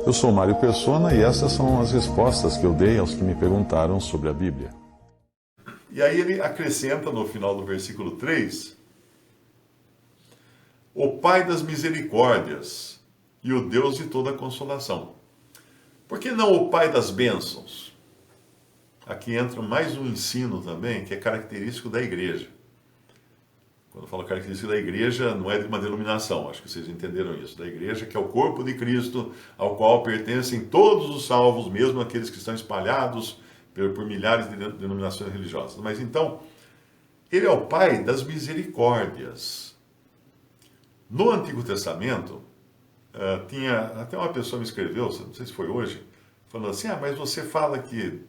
Eu sou Mário Persona e essas são as respostas que eu dei aos que me perguntaram sobre a Bíblia. E aí ele acrescenta no final do versículo 3, o Pai das misericórdias e o Deus de toda consolação. Por que não o Pai das bênçãos? Aqui entra mais um ensino também, que é característico da igreja. Quando eu falo característica da igreja, não é de uma denominação, acho que vocês entenderam isso. Da igreja, que é o corpo de Cristo, ao qual pertencem todos os salvos, mesmo aqueles que estão espalhados por milhares de denominações religiosas. Mas então, ele é o Pai das misericórdias. No Antigo Testamento, tinha até uma pessoa me escreveu, não sei se foi hoje, falando assim, mas você fala que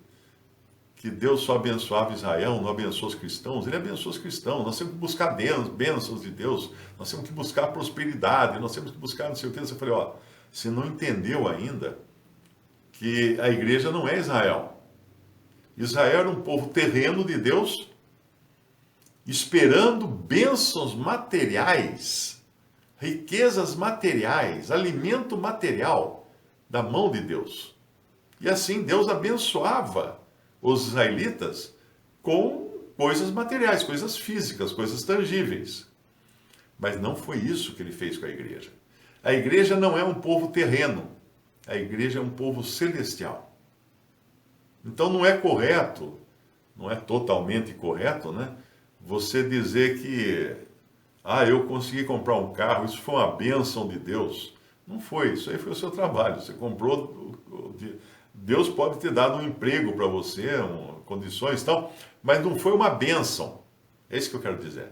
Deus só abençoava Israel, não abençoa os cristãos. Ele abençoa os cristãos. Nós temos que buscar bênçãos de Deus, nós temos que buscar prosperidade, nós temos que buscar não sei o que. Você falou, você não entendeu ainda que a igreja não é Israel. Israel era um povo terreno de Deus, esperando bênçãos materiais, riquezas materiais, alimento material da mão de Deus. E assim Deus abençoava os israelitas com coisas materiais, coisas físicas, coisas tangíveis. Mas não foi isso que ele fez com a igreja. A igreja não é um povo terreno, a igreja é um povo celestial. Então não é correto, não é totalmente correto, né? Você dizer que, eu consegui comprar um carro, isso foi uma bênção de Deus. Não foi, isso aí foi o seu trabalho, você comprou. Deus pode ter dado um emprego para você, condições e tal, mas não foi uma bênção. É isso que eu quero dizer.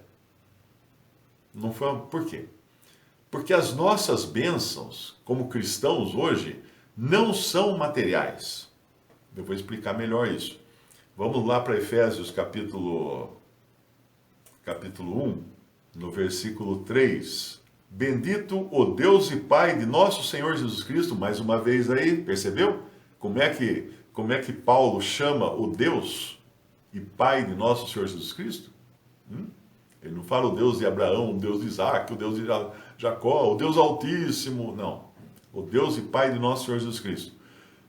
Não foi Por quê? Porque as nossas bênçãos, como cristãos hoje, não são materiais. Eu vou explicar melhor isso. Vamos lá para Efésios capítulo 1, no versículo 3. Bendito o Deus e Pai de nosso Senhor Jesus Cristo, mais uma vez aí, percebeu? Como é que Paulo chama o Deus e Pai de nosso Senhor Jesus Cristo? Ele não fala o Deus de Abraão, o Deus de Isaac, o Deus de Jacó, o Deus Altíssimo. Não. O Deus e Pai de nosso Senhor Jesus Cristo.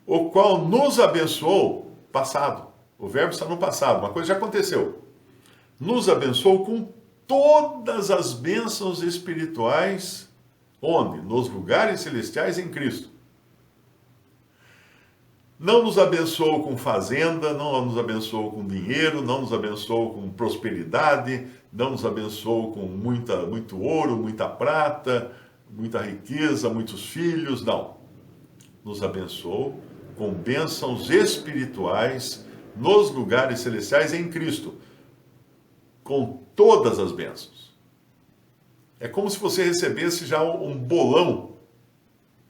O qual nos abençoou, passado. O verbo está no passado, uma coisa já aconteceu. Nos abençoou com todas as bênçãos espirituais. Onde? Nos lugares celestiais em Cristo. Não nos abençoou com fazenda, não nos abençoou com dinheiro, não nos abençoou com prosperidade, não nos abençoou com muito ouro, muita prata, muita riqueza, muitos filhos, não. Nos abençoou com bênçãos espirituais nos lugares celestiais em Cristo, com todas as bênçãos. É como se você recebesse já um bolão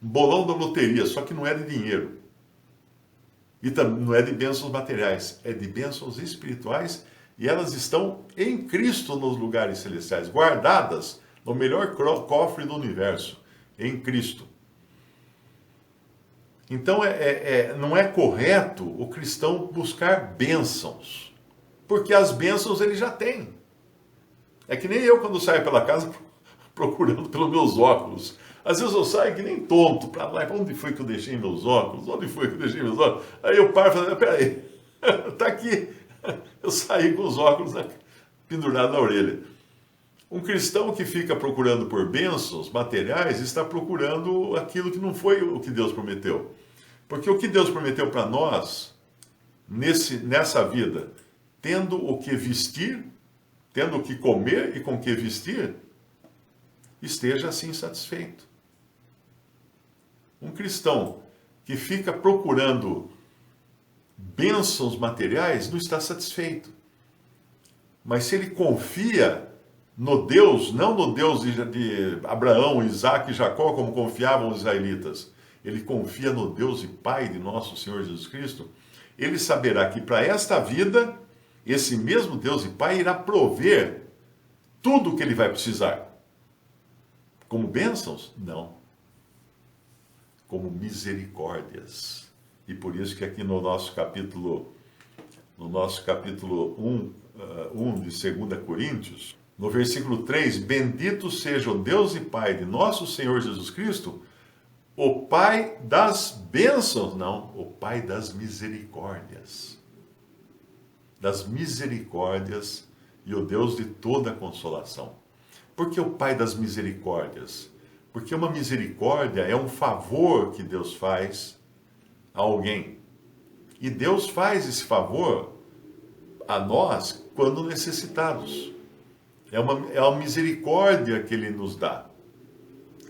da loteria, só que não é de dinheiro. E não é de bênçãos materiais, é de bênçãos espirituais, e elas estão em Cristo nos lugares celestiais, guardadas no melhor cofre do universo, em Cristo. Então não é correto o cristão buscar bênçãos, porque as bênçãos ele já tem. É que nem eu quando saio pela casa procurando pelos meus óculos. Às vezes eu saio que nem tonto para lá, onde foi que eu deixei meus óculos? Onde foi que eu deixei meus óculos? Aí eu paro e falo, peraí, está aqui. Eu saí com os óculos pendurados na orelha. Um cristão que fica procurando por bênçãos materiais está procurando aquilo que não foi o que Deus prometeu. Porque o que Deus prometeu para nós, nessa vida, tendo o que vestir, tendo o que comer e com o que vestir, esteja assim satisfeito. Um cristão que fica procurando bênçãos materiais não está satisfeito. Mas se ele confia no Deus, não no Deus de Abraão, Isaac e Jacó, como confiavam os israelitas, ele confia no Deus e Pai de nosso Senhor Jesus Cristo, ele saberá que para esta vida, esse mesmo Deus e Pai irá prover tudo o que ele vai precisar. Como bênçãos? Não. Como misericórdias. E por isso que aqui no nosso capítulo 1 de 2 Coríntios, no versículo 3, bendito seja o Deus e Pai de nosso Senhor Jesus Cristo, o Pai das bênçãos, não, o Pai das misericórdias. Das misericórdias e o Deus de toda consolação. Por que o Pai das misericórdias? Porque uma misericórdia é um favor que Deus faz a alguém. E Deus faz esse favor a nós quando necessitados. É uma misericórdia que Ele nos dá.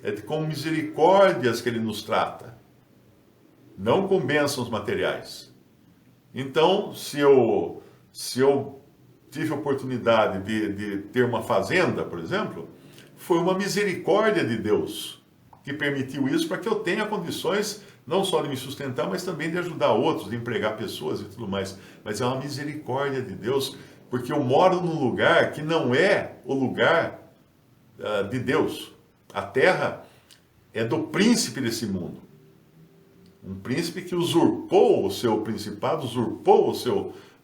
É com misericórdias que Ele nos trata. Não com bênçãos materiais. Então, se eu tive a oportunidade de ter uma fazenda, por exemplo, foi uma misericórdia de Deus que permitiu isso para que eu tenha condições não só de me sustentar, mas também de ajudar outros, de empregar pessoas e tudo mais. Mas é uma misericórdia de Deus, porque eu moro num lugar que não é o lugar de Deus. A terra é do príncipe desse mundo. Um príncipe que usurpou o seu principado, usurpou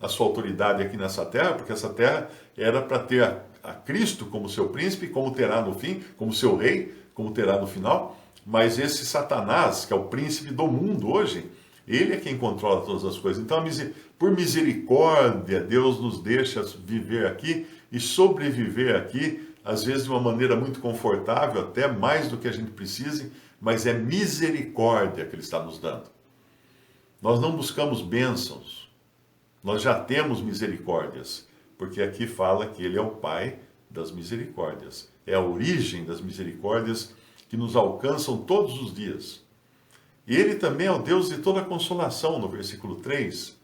a sua autoridade aqui nessa terra, porque essa terra era para ter a Cristo como seu príncipe, como terá no fim, como seu rei, como terá no final. Mas esse Satanás, que é o príncipe do mundo hoje, ele é quem controla todas as coisas. Então, por misericórdia, Deus nos deixa viver aqui e sobreviver aqui, às vezes de uma maneira muito confortável, até mais do que a gente precise, mas é misericórdia que Ele está nos dando. Nós não buscamos bênçãos, nós já temos misericórdias, porque aqui fala que Ele é o Pai das misericórdias, é a origem das misericórdias que nos alcançam todos os dias. E Ele também é o Deus de toda consolação, no versículo 3,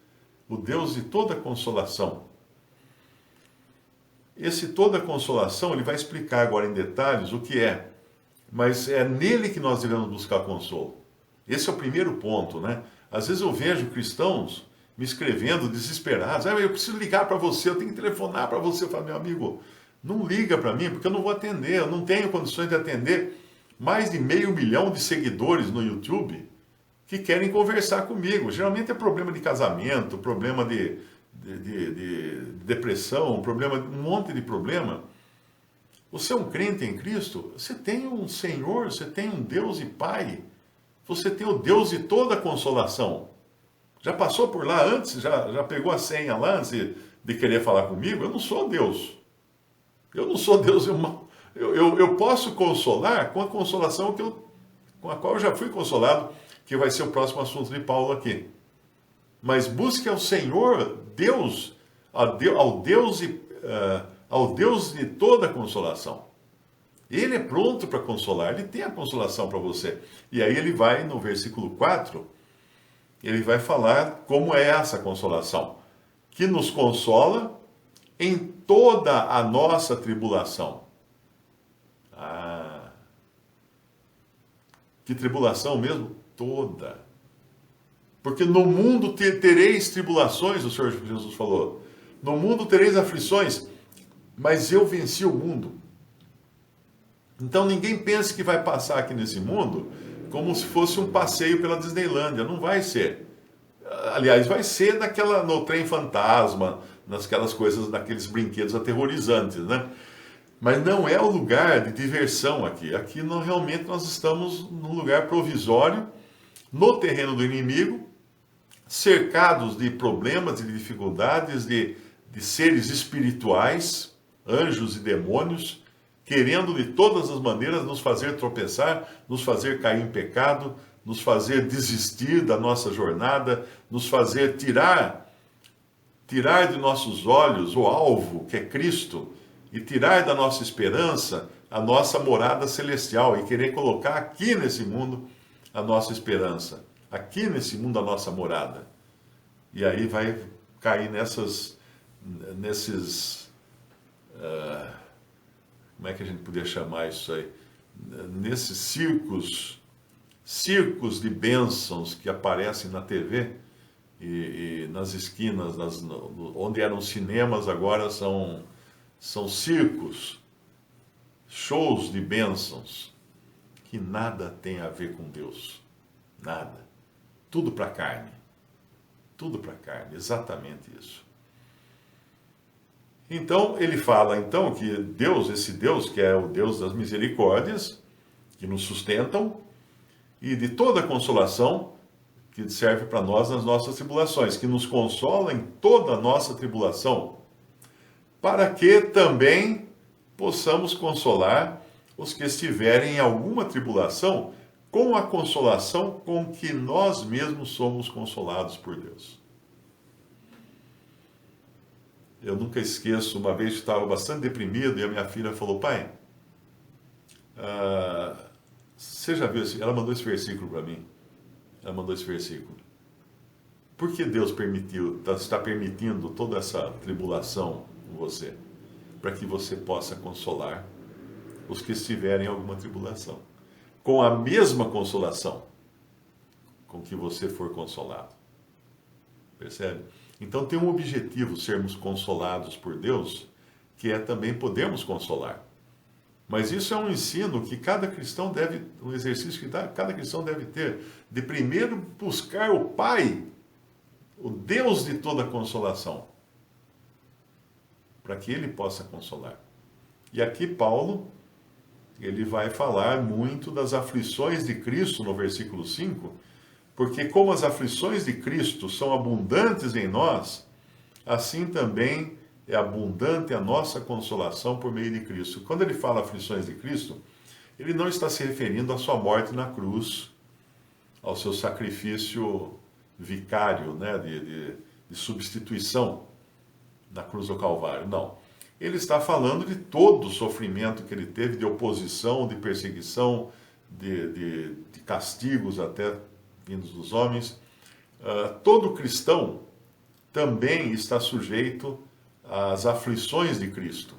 o Deus de toda consolação. Esse toda consolação, Ele vai explicar agora em detalhes o que é, mas é nele que nós devemos buscar consolo. Esse é o primeiro ponto, né? Às vezes eu vejo cristãos me escrevendo desesperados. Eu preciso ligar para você, eu tenho que telefonar para você. Eu falo, meu amigo, não liga para mim, porque eu não vou atender, eu não tenho condições de atender mais de 500 mil de seguidores no YouTube que querem conversar comigo. Geralmente é problema de casamento, problema de depressão, um monte de problema. Você é um crente em Cristo, você tem um Senhor, você tem um Deus e Pai, você tem o Deus de toda consolação. Já passou por lá antes? Já pegou a senha lá antes de querer falar comigo? Eu não sou Deus. Eu não sou Deus. Eu posso consolar com a consolação com a qual eu já fui consolado, que vai ser o próximo assunto de Paulo aqui. Mas busque ao Senhor, Deus, ao Deus de toda consolação. Ele é pronto para consolar, Ele tem a consolação para você. E aí ele vai, no versículo 4, ele vai falar como é essa consolação, que nos consola em toda a nossa tribulação. Que tribulação mesmo? Toda. Porque no mundo tereis tribulações, o Senhor Jesus falou. No mundo tereis aflições, mas eu venci o mundo. Então ninguém pense que vai passar aqui nesse mundo como se fosse um passeio pela Disneylândia. Não vai ser. Aliás, vai ser no trem fantasma, naquelas coisas, naqueles brinquedos aterrorizantes, né? Mas não é o lugar de diversão aqui. Aqui realmente nós estamos num lugar provisório, no terreno do inimigo, cercados de problemas e de dificuldades, de seres espirituais, anjos e demônios, querendo de todas as maneiras nos fazer tropeçar, nos fazer cair em pecado, nos fazer desistir da nossa jornada, nos fazer tirar de nossos olhos o alvo, que é Cristo, e tirar da nossa esperança a nossa morada celestial, e querer colocar aqui nesse mundo a nossa esperança, aqui nesse mundo a nossa morada. E aí vai cair nesses como é que a gente podia chamar isso aí? Nesses circos de bênçãos que aparecem na TV e nas esquinas, onde eram cinemas, agora são circos, shows de bênçãos, que nada tem a ver com Deus. Nada. Tudo para a carne. Tudo para a carne, exatamente isso. Então, ele fala que Deus, esse Deus, que é o Deus das misericórdias, que nos sustentam, e de toda consolação que serve para nós nas nossas tribulações, que nos consola em toda a nossa tribulação, para que também possamos consolar os que estiverem em alguma tribulação com a consolação com que nós mesmos somos consolados por Deus. Eu nunca esqueço, uma vez que estava bastante deprimido e a minha filha falou: pai, você já viu? Ela mandou esse versículo para mim. Ela mandou esse versículo. Por que Deus está permitindo toda essa tribulação com você? Para que você possa consolar os que estiverem em alguma tribulação, com a mesma consolação com que você for consolado. Percebe? Então tem um objetivo, sermos consolados por Deus, que é também podermos consolar. Mas isso é um ensino que cada cristão deve, um exercício que cada cristão deve ter, de primeiro buscar o Pai, o Deus de toda consolação, para que Ele possa consolar. E aqui Paulo, ele vai falar muito das aflições de Cristo no versículo 5, porque como as aflições de Cristo são abundantes em nós, assim também é abundante a nossa consolação por meio de Cristo. Quando ele fala aflições de Cristo, ele não está se referindo à sua morte na cruz, ao seu sacrifício vicário, né, de substituição na cruz do Calvário. Não. Ele está falando de todo o sofrimento que ele teve, de oposição, de perseguição, de castigos até vindos dos homens. Todo cristão também está sujeito às aflições de Cristo.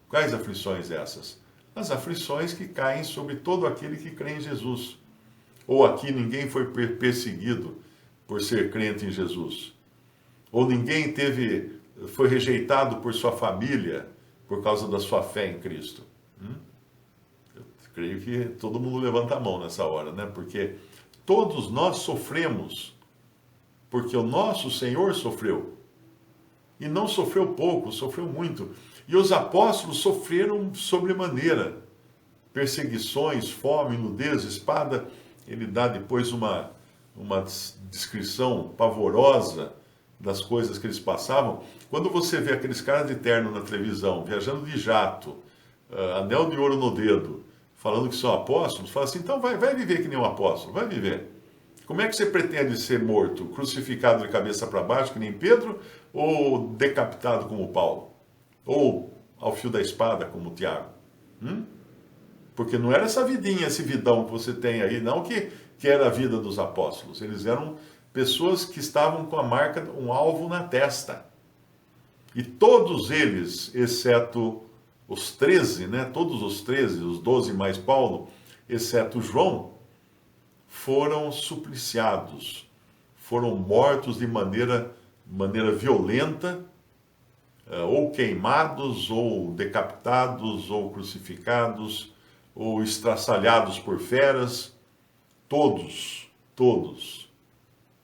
Quais aflições essas? As aflições que caem sobre todo aquele que crê em Jesus. Ou aqui ninguém foi perseguido por ser crente em Jesus. Ou ninguém foi rejeitado por sua família por causa da sua fé em Cristo. Eu creio que todo mundo levanta a mão nessa hora, né? Porque todos nós sofremos, porque o nosso Senhor sofreu. E não sofreu pouco, sofreu muito. E os apóstolos sofreram sobremaneira. Perseguições, fome, nudez, espada. Ele dá depois uma descrição pavorosa das coisas que eles passavam. Quando você vê aqueles caras de terno na televisão, viajando de jato, anel de ouro no dedo, falando que são apóstolos, fala assim, então vai viver que nem um apóstolo, vai viver. Como é que você pretende ser morto? Crucificado de cabeça para baixo, que nem Pedro, ou decapitado como Paulo? Ou ao fio da espada, como Tiago? Porque não era essa vidinha, esse vidão que você tem aí, não que era a vida dos apóstolos. Eles eram pessoas que estavam com a marca, um alvo na testa. E todos eles, exceto os 13, né? Todos os 13, os 12 mais Paulo, exceto João, foram supliciados, foram mortos de maneira violenta, ou queimados, ou decapitados, ou crucificados, ou estraçalhados por feras. Todos.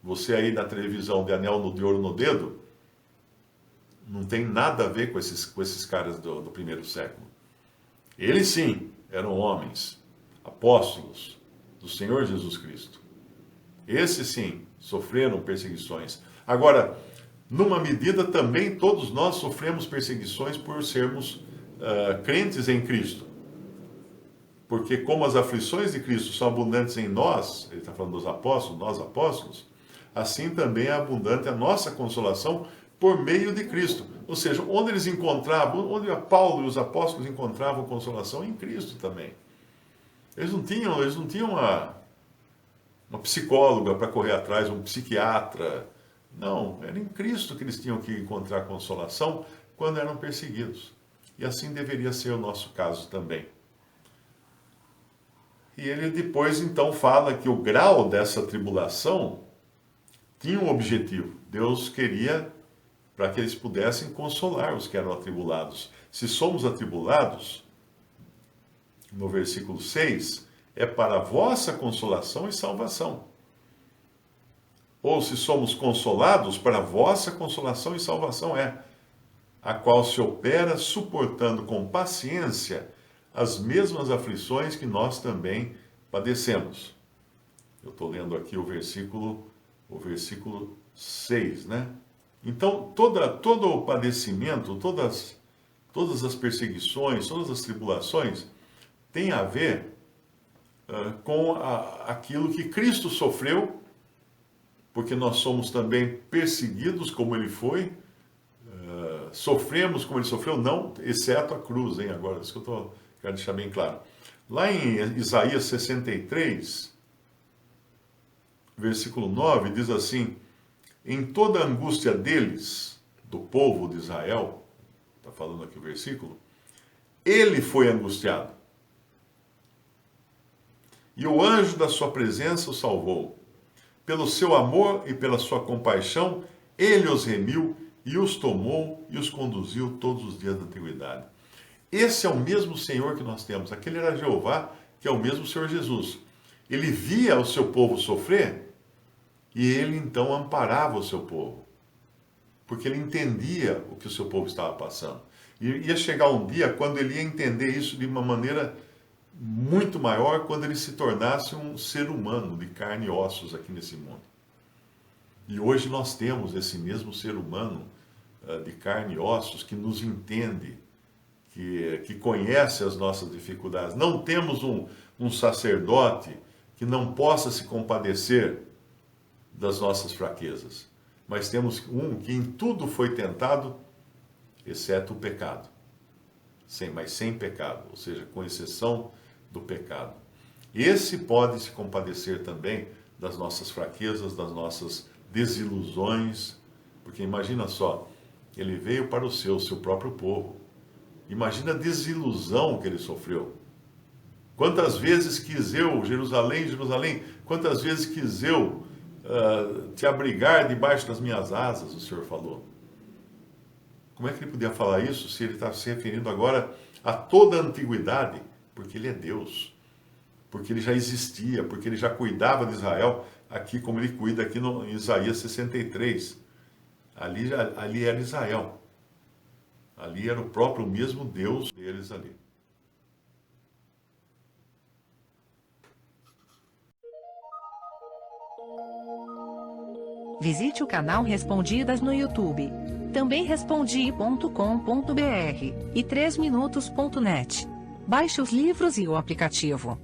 Você aí na televisão de anel de ouro no dedo, não tem nada a ver com esses caras do primeiro século. Eles sim, eram homens, apóstolos do Senhor Jesus Cristo. Esses sim, sofreram perseguições. Agora, numa medida também todos nós sofremos perseguições por sermos crentes em Cristo. Porque como as aflições de Cristo são abundantes em nós, ele está falando dos apóstolos, nós apóstolos, assim também é abundante a nossa consolação por meio de Cristo. Ou seja, onde eles encontravam, onde Paulo e os apóstolos encontravam consolação? Em Cristo também. Eles não tinham uma psicóloga para correr atrás, um psiquiatra. Não, era em Cristo que eles tinham que encontrar consolação quando eram perseguidos. E assim deveria ser o nosso caso também. E ele depois então fala que o grau dessa tribulação tinha um objetivo. Deus queria para que eles pudessem consolar os que eram atribulados. Se somos atribulados, no versículo 6, é para a vossa consolação e salvação. Ou se somos consolados, para a vossa consolação e salvação a qual se opera suportando com paciência as mesmas aflições que nós também padecemos. Eu estou lendo aqui o versículo 6, né? Então, todo o padecimento, todas as perseguições, todas as tribulações, tem a ver com aquilo que Cristo sofreu, porque nós somos também perseguidos como ele foi, sofremos como ele sofreu, não, exceto a cruz, hein? Agora, isso que eu quero deixar bem claro. Lá em Isaías 63, versículo 9, diz assim: em toda a angústia deles, do povo de Israel, está falando aqui o versículo, ele foi angustiado, e o anjo da sua presença o salvou. Pelo seu amor e pela sua compaixão, ele os remiu e os tomou e os conduziu todos os dias da antiguidade. Esse é o mesmo Senhor que nós temos. Aquele era Jeová, que é o mesmo Senhor Jesus. Ele via o seu povo sofrer e ele então amparava o seu povo, porque ele entendia o que o seu povo estava passando. E ia chegar um dia quando ele ia entender isso de uma maneira muito maior, quando ele se tornasse um ser humano de carne e ossos aqui nesse mundo. E hoje nós temos esse mesmo ser humano de carne e ossos que nos entende, que conhece as nossas dificuldades. Não temos um sacerdote que não possa se compadecer das nossas fraquezas, mas temos um que em tudo foi tentado, exceto o pecado, mas sem pecado, ou seja, com exceção do pecado. Esse pode se compadecer também das nossas fraquezas, das nossas desilusões, porque imagina só, ele veio para o seu próprio povo. Imagina a desilusão que ele sofreu. Quantas vezes quis eu, Jerusalém, Jerusalém, quantas vezes quis eu te abrigar debaixo das minhas asas, o Senhor falou. Como é que ele podia falar isso se ele está se referindo agora a toda a antiguidade? Porque ele é Deus, porque ele já existia, porque ele já cuidava de Israel, aqui como ele cuida aqui em Isaías 63. Ali era Israel. Ali era o próprio mesmo Deus deles ali. Visite o canal Respondidas no YouTube. Também respondi.com.br e 3minutos.net. Baixe os livros e o aplicativo.